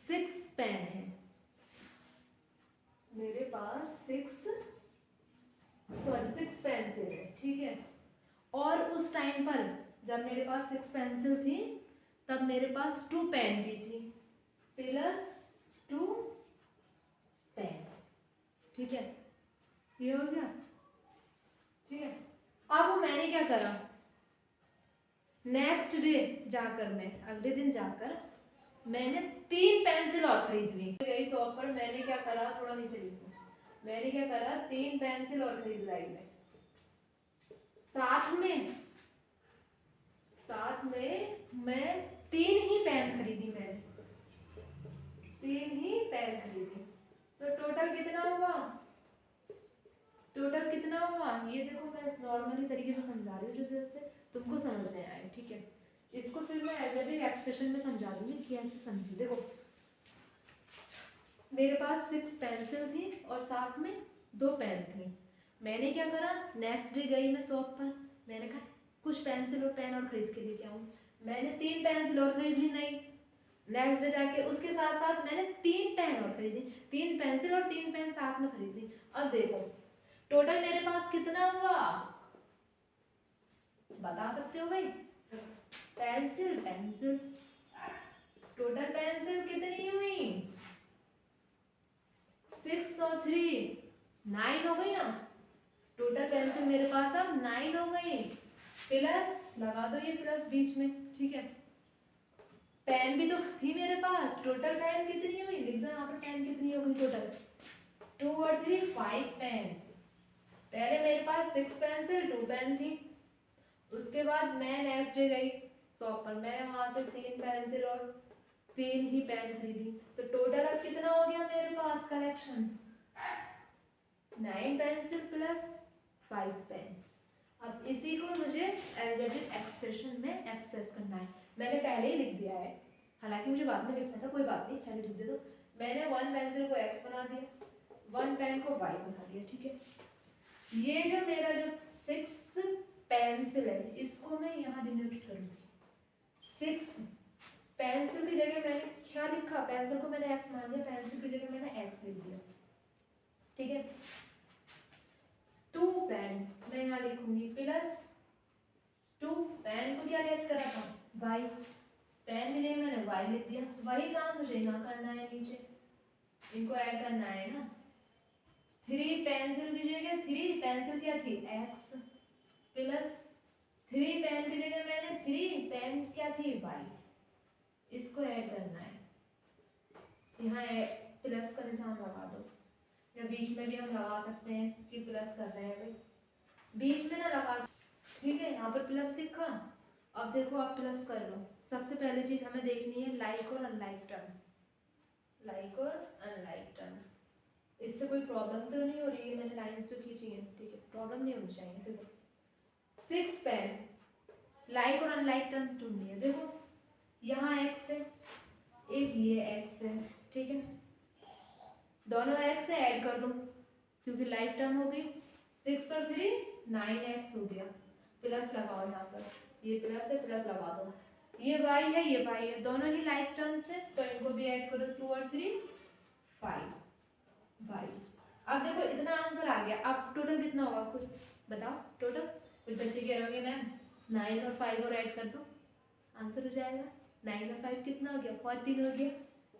6 पेन है, मेरे पास 6 पेंसिल है, ठीक है, और उस टाइम पर जब मेरे पास 6 पेंसिल थी तब मेरे पास 2 पेन भी थी, प्लस 2 पेन, ठीक है, ये हो गया, ठीक है। अब मैंने क्या करा, नेक्स्ट डे जाकर, मैं अगले दिन जाकर मैंने 3 पेंसिल और खरीद ली, गई शॉप पर, मैंने क्या करा, थोड़ा नीचे लिखो, मैंने क्या करा 3 पेंसिल और खरीद लाई, मैं साथ में मैं 3 ही पेन खरीदी, मैंने 3 ही पेन एल खरीदी। तो टोटल कितना हुआ, टोटल कितना हुआ, ये देखो मैं नॉर्मली तरीके से समझा रही हूँ जो जैसे तुमको समझ में आए, ठीक है। इसको फिर मैं अलजेब्रिक एक्सप्रेशन में समझा दूंगी कि ऐसे समझिए। देखो मेरे पास 6 पेंसिल थी और साथ में 2 पेन थी। मैंने क्या करा, नेक्स्ट डे गई मैं शॉप पर, मैंने कहा कुछ पेंसिल और पेन और खरीद के लेके आऊँ। मैंने 3 पेंसिल और खरीद ली, नहीं। नेक्स्ट डे जाके उसके साथ साथ मैंने 3 पेन और खरीदी, 3 पेंसिल और 3 पेन साथ में खरीद ली। अब देखो टोटल मेरे पास कितना हुआ, बता सकते हो भाई? पेंसिल पेंसिल, टोटल पेंसिल कितनी हुई, 6 और 3 9 हो गई ना। टोटल पेंसिल मेरे पास अब 9 हो गई। प्लस लगा दो ये प्लस बीच में, ठीक है। पेन भी तो थी मेरे पास, टोटल पेन कितनी हुई, लिख दो यहाँ पर पेन कितनी हो गई टोटल, 2 और 3 5 पेन। पहले मेरे पास 6 पेंसिल 2 पेन थी। उसके बाद मैं नेक्स्ट डे गई शॉप पर, मैंने वहां से 3 पेंसिल और 3 ही पेन खरीदी। तो टोटल अब कितना हो गया मेरे पास कलेक्शन, 9 पेंसिल प्लस 5 पेन। अब इसी को मुझे अलजेब्रिक एक्सप्रेशन में एक्सप्रेस करना है। मैंने पहले ही लिख दिया है, हालांकि मुझे बाद में लिखना था, कोई बात नहीं, पहले लिख दे दो। मैंने 1 पेंसिल को x बना दिया, 1 पेन को y बना दिया, ठीक है। ये जो मेरा जो 6 पेंसिल है इसको मैं यहाँ डिनोट करूँगी। 6 पेंसिल की जगह मैंने क्या लिखा, पेंसिल को मैंने x मान दिया, पेंसिल की जगह मैंने x लिख दिया, ठीक है। 2 पेन मैं यहाँ लिखूंगी प्लस 2, पेन को क्या ऐड करा था y, पेन की जगह मैंने y लिख दिया। वही काम मुझे यहाँ करना है, नीचे इनको ऐड करना है ना। 3 पेंसिल की जगह 3 पेंसिल क्या थी x प्लस 3 पेन की जगह मैंने 3 पेन क्या थी y, इसको ऐड करना है। यहाँ प्लस का निशान लगा दो, या बीच में भी हम लगा सकते हैं कि प्लस कर रहे हैं भाई, बीच में ना लगा, ठीक है। यहाँ पर प्लस लिखा। अब देखो आप प्लस कर लो। सबसे पहले चीज हमें देखनी है लाइक और अनलाइक टर्म्स, लाइक और अनलाइक टर्म्स। इससे कोई प्रॉब्लम तो नहीं हो रही है, मैंने लाइन्स तो खींची है, ठीक है, प्रॉब्लम नहीं होनी चाहिए। देखो 6 पेन, लाइक और अनलाइक टर्म्स ढूंढनी है। देखो यहाँ x है, एक ये x है, ठीक है, दोनों x से ऐड कर दो क्योंकि लाइक टर्म हो गई। 6 और 3 9x हो गया, प्लस लगाओ यहाँ पर, ये प्लस है प्लस लगा दो। ये y है ये y है, दोनों ही लाइक टर्म्स है तो इनको भी ऐड करो, 2 और 3 5 y। अब देखो इतना आंसर आ गया। अब टोटल कितना होगा कुछ बताओ, टोटल कुछ बच्चे कह रहे होंगे मैम 9 और 5 और ऐड कर दो, आंसर हो जाएगा। 9 और 5 कितना हो गया, 14 हो गया।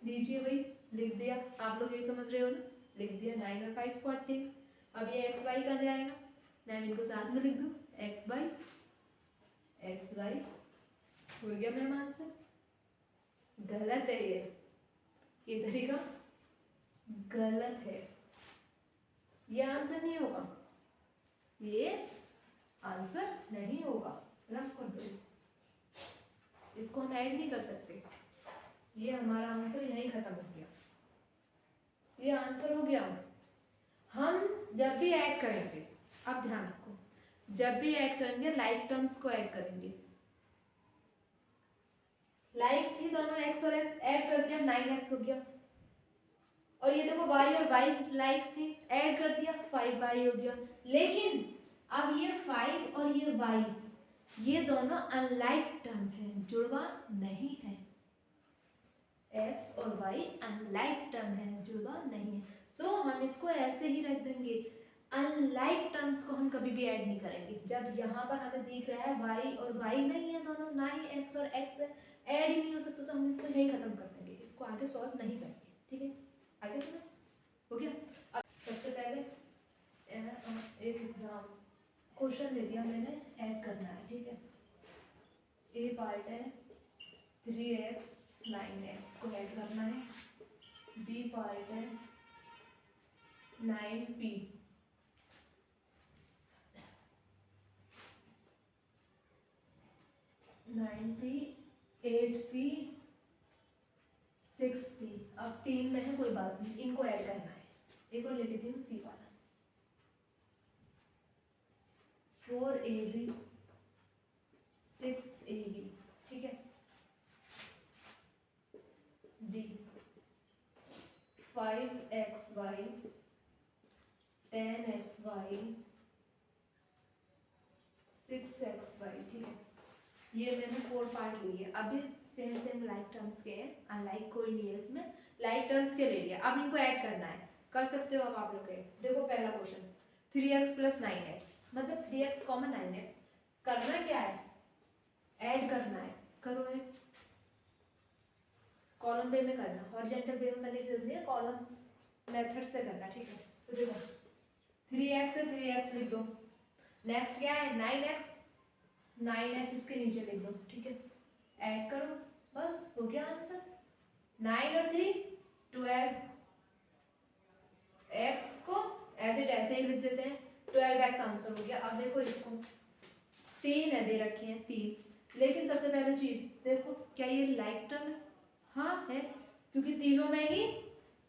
लीजिए भाई लिख दिया, आप लोग ये समझ रहे हो ना, लिख दिया 9 और 5 14। अब ये एक्स वाई कहाँ जाएगा, मैम इनको साथ में लिख दो, एक्स वाई हो गया मैम आंसर। गलत है ये तरीका गलत है, ये आंसर नहीं होगा, ये आंसर नहीं होगा। रफ कर दो इसको, हम ऐड नहीं कर सकते, ये हमारा आंसर यहीं खत्म हो गया, ये आंसर हो गया। हम जब भी ऐड करेंगे, अब ध्यान रखो, जब भी ऐड करेंगे लाइक टर्म्स को ऐड करेंगे। लाइक थी दोनों x और x, ऐड कर दिया 9x हो गया। और ये देखो y और y लाइक थी, ऐड कर दिया 5y हो गया। लेकिन अब ये 5 और ये y ये दोनों अनलाइक टर्म है, जुड़वा नहीं है। x और y अनलाइक टर्म है, जुड़वा नहीं है। सो हम इसको ऐसे ही रख देंगे, अनलाइक टर्म्स को हम कभी भी ऐड नहीं करेंगे। जब यहाँ पर हमें दिख रहा है y और y नहीं है दोनों, ना ही x और x है, ऐड ही नहीं हो सकता, तो हम इसको यही खत्म कर देंगे, इसको आगे सॉल्व नहीं करेंगे, ठीक है। आगे समझ हो गया। अब सबसे पहले एक एग्जाम क्वेश्चन ले लिया मैंने, ऐड करना है, ठीक है। ए पार्ट है 3x 9x को ऐड करना है, बी पार्ट है 9p 8p 6b। अब 3 में है, कोई बात नहीं, इनको ऐड करना है। एक और ले लेती हूँ सी वाला, 4ab 6ab, ठीक है। d 5xy 10xy 6xy, ठीक है। ये मैंने 4 पार्ट लिए। अभी सेम सेम लाइक टर्म्स के हैं, अनलाइक कोई नहीं है इसमें, लाइक टर्म्स के ले लिया। अब इनको ऐड करना है, कर सकते हो अब आप लोग। देखो पहला क्वेश्चन, 3x प्लस 9x, मतलब 3x कॉमन 9x, करना क्या है, ऐड करना है। करो ऐड, कॉलम वे में करना, हॉरिजॉन्टल वे में करने की जरूरत नहीं है, कॉलम मेथड से करना, ठीक है। तो देखो 3x से 3x लिख दो, नेक्स्ट क्या है 9x, 9x इसके नीचे लिख दो, ठीक है। ऐड करो, बस हो गया आंसर। 9 और 3 12, x को एज इट ऐसे ही लिख देते हैं, 12x आंसर हो गया। अब देखो इसको 3 है दे रखे हैं 3, लेकिन सबसे पहले चीज देखो क्या ये लाइक टर्म है, हाँ है, क्योंकि तीनों में ही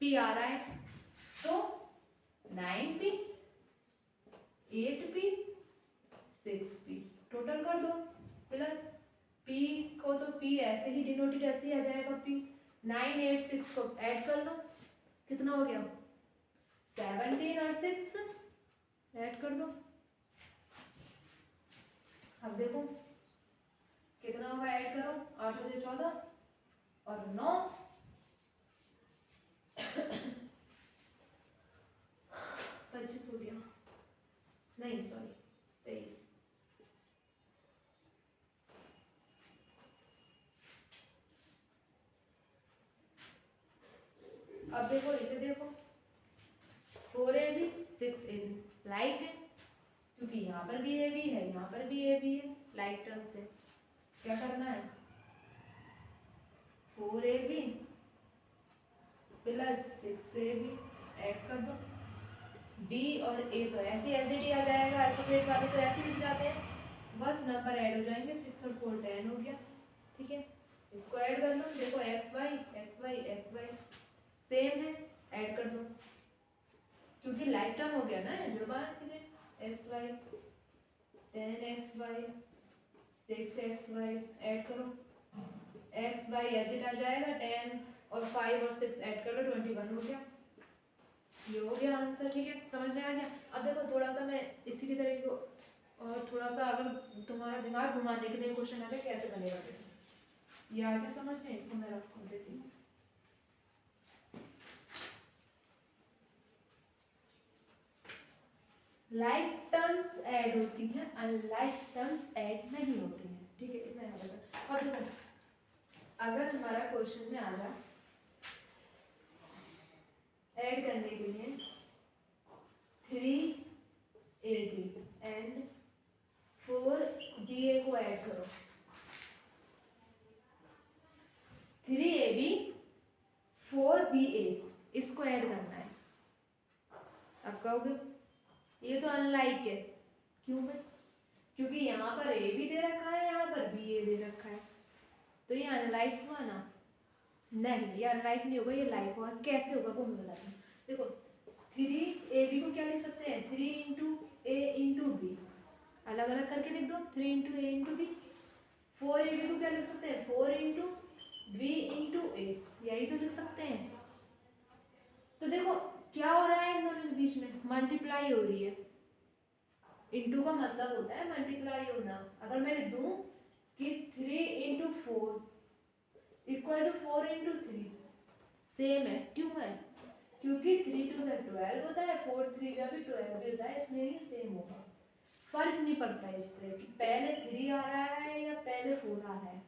p आ रहा है। तो 9p 8p 6p टोटल कर दो, प्लस p को तो p ऐसे ही डिनोटेड ऐसे ही आ जाएगा p, 9 8 6 को ऐड कर लो, कितना हो गया 17 और 6 ऐड कर दो। अब देखो कितना होगा, ऐड करो, 8 से 14 और 9 25 हो गया, नहीं सॉरी 23। अब देखो इसे देखो 4ab 6ab लाइक है, क्योंकि यहाँ पर भी ab है, यहाँ पर भी ab है, लाइक टर्म से क्या करना है 4ab प्लस 6ab ऐड कर दो। b और a तो ऐसे एज इट ही आ जाएगा, अल्फाबेट वाले तो ऐसे लिख जाते हैं, बस नंबर ऐड हो जाएंगे, 6 और 4 10 हो गया, ठीक है। इसको ऐड कर लो, देखो xy xy xy सेम है, ऐड कर दो, क्योंकि लाइक टर्म हो गया ना, जुड़वा है, xy 10xy 6xy ऐड करो, xy एज इट आ जाएगा, 10 और 5 और 6 ऐड कर लो, 21 हो गया, ये हो गया आंसर, ठीक है। समझ में आ गया। अब देखो थोड़ा सा मैं इसी की तरह को और थोड़ा सा अगर तुम्हारा दिमाग घुमाने के लिए क्वेश्चन आ जाए कैसे बनेगा, ये आ गया समझ में, इसको मैं रख देती हूँ। लाइक टर्म्स ऐड होती हैं, अनलाइक टर्म्स ऐड नहीं होती हैं, ठीक है, इतना याद रखना। और देखो अगर हमारा क्वेश्चन में आ जाए ऐड करने के लिए 3ab एंड 4ba को ऐड करो, 3ab 4ba इसको ऐड करना है। अब कहोगे ये तो अनलाइक है, क्यों भाई, क्योंकि यहाँ पर a भी दे रखा है, यहाँ पर ba दे रखा है, तो ये अनलाइक हुआ ना, नहीं ये अनलाइक नहीं होगा, ये लाइक होगा। कैसे होगा वो मैं बताती हूँ। देखो 3ab को क्या लिख सकते हैं, 3 इंटू a इंटू b, अलग अलग करके लिख दो, 3 into a into b। 4ab को क्या लिख सकते हैं, 4 इंटू b इंटू a, यही तो लिख सकते हैं। तो देखो क्या हो रहा है इन दोनों के बीच में, मल्टीप्लाई हो रही है, इंटू का मतलब होता है मल्टीप्लाई होना। अगर मैं लिख दूं कि 3 into 4 equal to 4 into 3, same है, क्यों है, क्योंकि 3 2 से 12 होता है, 4 3 जा भी 12 भी होता है, इसमें ही सेम होगा। फर्क नहीं पड़ता इससे कि पहले 3 आ रहा है या पहले 4 आ रहा है,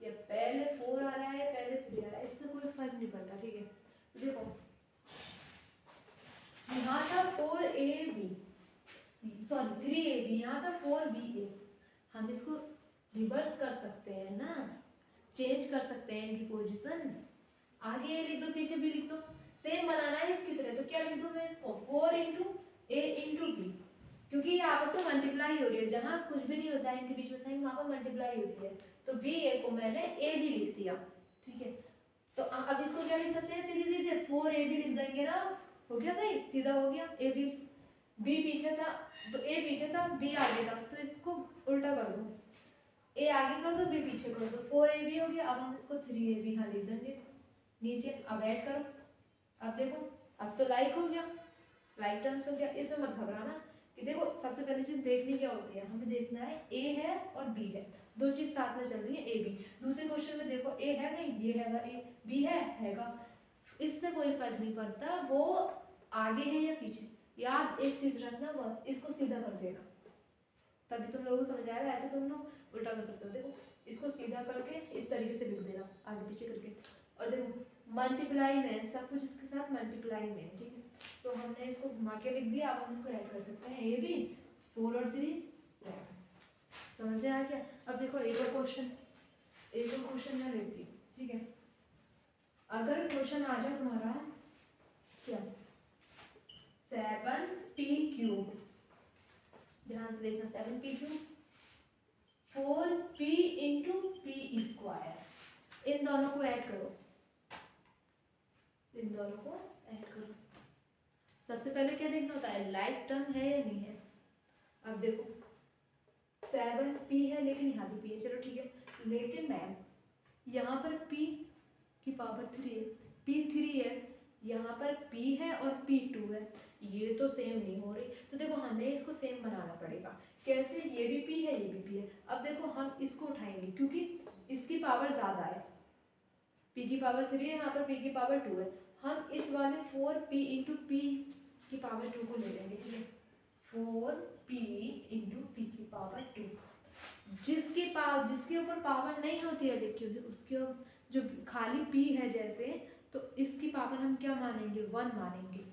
या पहले 4 आ रहा है या पहले 3 आ रहा है, इससे कोई फर्क नहीं पड़ता, ठीक है। देखो यहाँ था 4ab सॉरी 3ab, यहाँ था 4ba, हम इसको रिवर्स कर सकते हैं ना, चेंज कर सकते हैं इनकी पोजीशन, आगे ए लिख दो पीछे भी लिख दो, सेम बनाना है इसकी तरह। तो क्या लिख दूं मैं इसको 4 इंटू ए इंटू बी, क्योंकि ये आपस में मल्टीप्लाई हो रही है, जहाँ कुछ भी नहीं होता है इनके बीच में साइन, वहाँ पर मल्टीप्लाई होती है, तो बी ए को मैंने ए भी लिख दिया, ठीक है। तो अब इसको क्या लिख सकते हैं सीधे सीधे 4ab लिख देंगे ना, हो गया सही, सीधा हो गया। ab, b पीछे था तो a पीछे था b आगे था, तो इसको उल्टा कर दो, a आगे कर दो b पीछे कर दो, 4ab हो गया। अब हम इसको 3ab यहाँ लिख देंगे नीचे। अब ऐड करो, अब देखो अब तो लाइक हो गया, लाइक टर्म्स हो गया। इसमें मत घबराना कि देखो सबसे पहली चीज देखनी क्या होती है, हमें देखना है a है और b है, दो चीज साथ में चल रही है a b। दूसरे क्वेश्चन में देखो a है नहीं, ये हैगा a, b हैगा, इससे कोई फर्क नहीं पड़ता वो आगे है या पीछे। याद एक चीज रखना बस, इसको सीधा कर देना तभी तुम लोगों को समझ आएगा। ऐसे तुम लोग उल्टा कर सकते हो, देखो इसको सीधा करके इस तरीके से लिख देना आगे पीछे करके। और देखो मल्टीप्लाई में सब कुछ इसके साथ मल्टीप्लाई में, ठीक है। तो हमने इसको घुमा के लिख दिया, अब हम इसको ऐड कर सकते हैं ए बी 4 और 3 7। समझ में आ गया। अब देखो एक और क्वेश्चन मैं लेती हूँ, ठीक है। अगर क्वेश्चन आ जाए तुम्हारा क्या 7p³, ध्यान से देखना 7p³ 4p इंटू p², इन दोनों को ऐड करो, इन दोनों को ऐड करो। सबसे पहले क्या देखना होता है, लाइक टर्म है या नहीं है। अब देखो 7p है लेकिन यहाँ भी p है, चलो ठीक है, लेकिन मैम यहाँ पर p की पावर 3 है, p3 है, यहाँ पर p है और p2 है, ये तो सेम नहीं हो रही। तो देखो हमें इसको सेम बनाना पड़ेगा। कैसे, ये भी p है ये भी p है। अब देखो हम इसको उठाएंगे क्योंकि इसकी पावर ज़्यादा है, p की पावर 3 है, यहाँ पर p की पावर 2 है। हम इस वाले 4p इंटू p की पावर 2 को ले लेंगे, ठीक है। 4p इंटू p की पावर 2, जिसके ऊपर पावर नहीं होती है देखिए, उसके जो खाली p है जैसे, तो इसकी पावर हम क्या मानेंगे 1 मानेंगे,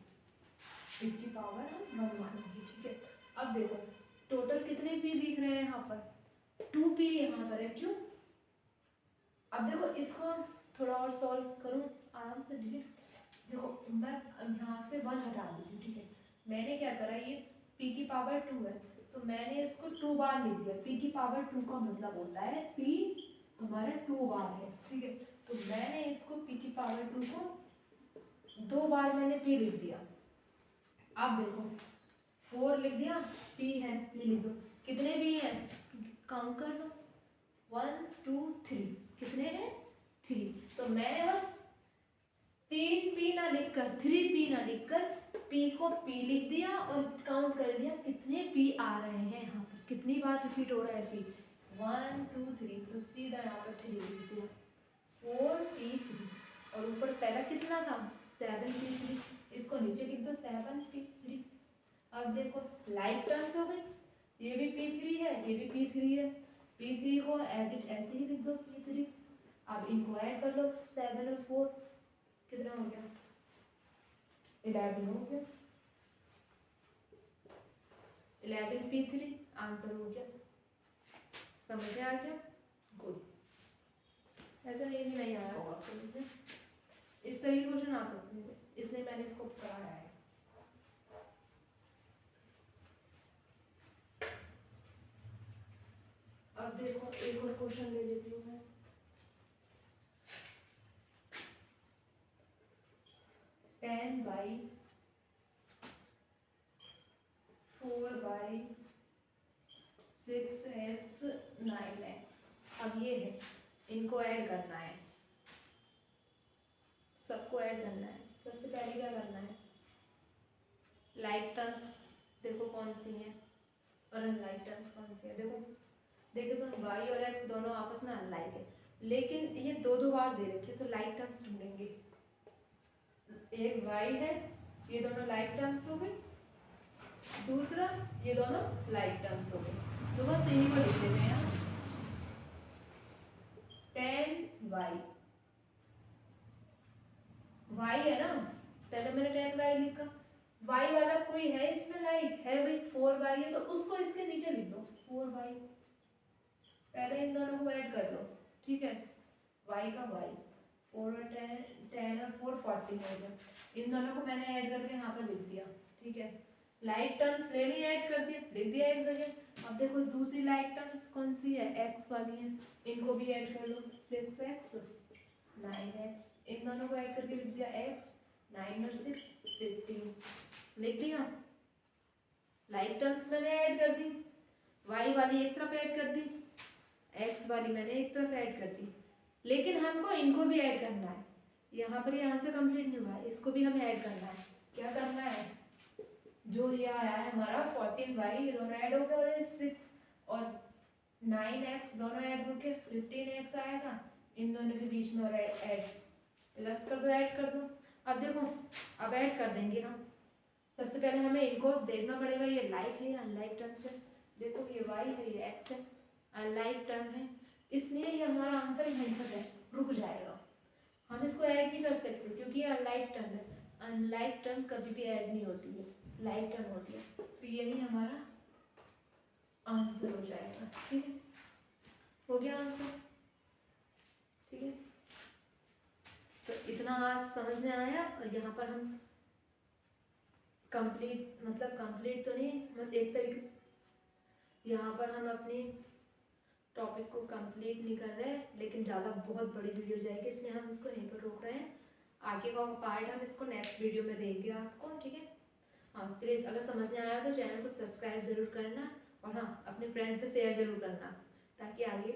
इसकी पावर हम 1 मानेंगे, ठीक है। अब देखो टोटल कितने p दिख रहे हैं यहाँ पर, 2p यहाँ पर है, क्यों। अब देखो इसको थोड़ा और सॉल्व करूँ आराम से, ठीक है। देखो मैं यहाँ से 1 हटा देती हूँ, ठीक है। मैंने क्या करा, ये p की पावर 2 है तो मैंने इसको 2 बार लिख दिया। p की पावर 2 का मतलब होता है p हमारा 2 बार है, ठीक है। तो मैंने इसको p की पावर 2 को 2 बार मैंने p लिख दिया। अब देखो 4 लिख दिया, p है, p लिख दो। कितने p है, काउंट कर लो 1 2 3, कितने हैं 3। तो मैंने बस 3p ना लिखकर 3p ना लिखकर p को p लिख दिया और काउंट कर लिया कितने p आ रहे हैं यहाँ पर, कितनी बार रिपीट हो रहा है p 1 2 3, तो सीधा यहाँ पर 3 लिख दिया 4p3। और ऊपर पहला कितना था 7p3, इसको नीचे लिख दो 7p3। अब देखो लाइक टर्म्स हो गई, ये भी p3 है ये भी p3 है, p3 को एज इट ऐसे ही लिख दो p3। अब इनको ऐड कर लो 7 और 4, कितना हो गया 11 हो गया, 11p3 आंसर हो गया। समझ में आ गया, गुड। ऐसा ये भी नहीं आया होगा आपको, मुझे इस तरीके क्वेश्चन आ सकते हैं, इसलिए मैंने इसको पढ़ाया है। अब देखो एक और क्वेश्चन ले लेती हूँ मैं। 10/4/9x, अब ये है, इनको ऐड करना है, सबको ऐड करना है। सबसे पहले क्या करना है, लाइक टर्म्स देखो कौन सी हैं और अनलाइक टर्म्स कौन सी है। देखो तो y और x दोनों आपस में अनलाइक है, लेकिन ये दो बार दे रखे, तो लाइक टर्म्स ढूंढेंगे। एक y है, ये दोनों लाइक टर्म्स हो गए, दूसरा ये दोनों लाइक टर्म्स हो गए, तो बस इन्हीं को लिख देते हैं 10y, y है ना, पहले मैंने 10y लिखा, y वाला कोई है इसमें लाइक है भाई 4y है, तो उसको इसके नीचे लिख दो 4y। पहले इन दोनों को ऐड कर लो, ठीक है, y का y 4 और 10 और 4 40 हो गया। इन दोनों को मैंने ऐड करके यहाँ पर लिख दिया, ठीक है। लाइक टर्म्स ले ली, ऐड कर दिया, लिख दिया एक जगह। अब देखो दूसरी लाइक टर्म्स कौन सी है, x वाली है, इनको भी ऐड कर लो 6x 9x, इन दोनों को ऐड करके लिख दिया x, 9 और 6 15, लिख दिया। लाइक टर्म्स मैंने ऐड कर दी, y वाली एक तरफ ऐड कर दी, x वाली मैंने एक तरफ ऐड कर दी, लेकिन हमको इनको भी ऐड करना है। यहाँ पर ये आंसर कंप्लीट नहीं हुआ है, इसको भी हमें ऐड करना है। क्या करना है, जो ये आया है हमारा 14y, ये दोनों ऐड हो गए, और 6 और 9x दोनों ऐड होके 15x आया था, इन दोनों के बीच में और ऐड प्लस कर दो, ऐड कर दो। अब देखो, अब ऐड कर देंगे हम। सबसे पहले हमें इनको देखना पड़ेगा, ये लाइक है या अनलाइक टर्म्स है। देखो ये y है, ये x है, अनलाइक टर्म है, इसलिए ये हमारा आंसर यहीं पर है, रुक जाएगा। हम इसको ऐड नहीं कर सकते क्योंकि ये अनलाइक टर्म है। अनलाइक टर्म कभी भी ऐड नहीं होती है, लाइक टर्म होती है, तो यही हमारा आंसर हो जाएगा। ठीक है, हो गया आंसर। ठीक है, तो इतना आज समझ में आया। और यहाँ पर हम कंप्लीट, मतलब कंप्लीट तो नहीं, मतलब एक तरीके से यहाँ पर हम अपनी टॉपिक को कंप्लीट नहीं कर रहे, लेकिन ज़्यादा बहुत बड़ी वीडियो जाएगी, इसलिए हम इसको यहीं पर रोक रहे हैं। आगे का पार्ट हम इसको नेक्स्ट वीडियो में देंगे आपको। ठीक है, हाँ प्लीज़ अगर समझ में आया तो चैनल को सब्सक्राइब ज़रूर करना, और हाँ अपने फ्रेंड पे शेयर ज़रूर करना, ताकि आगे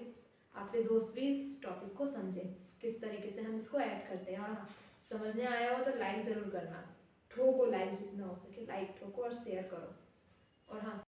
आपके दोस्त भी इस टॉपिक को समझें किस तरीके से हम इसको ऐड करते हैं। और हाँ, समझने आया हो तो लाइक ज़रूर करना, ठोको लाइक, जितना हो सके लाइक ठोको और शेयर करो। और हाँ,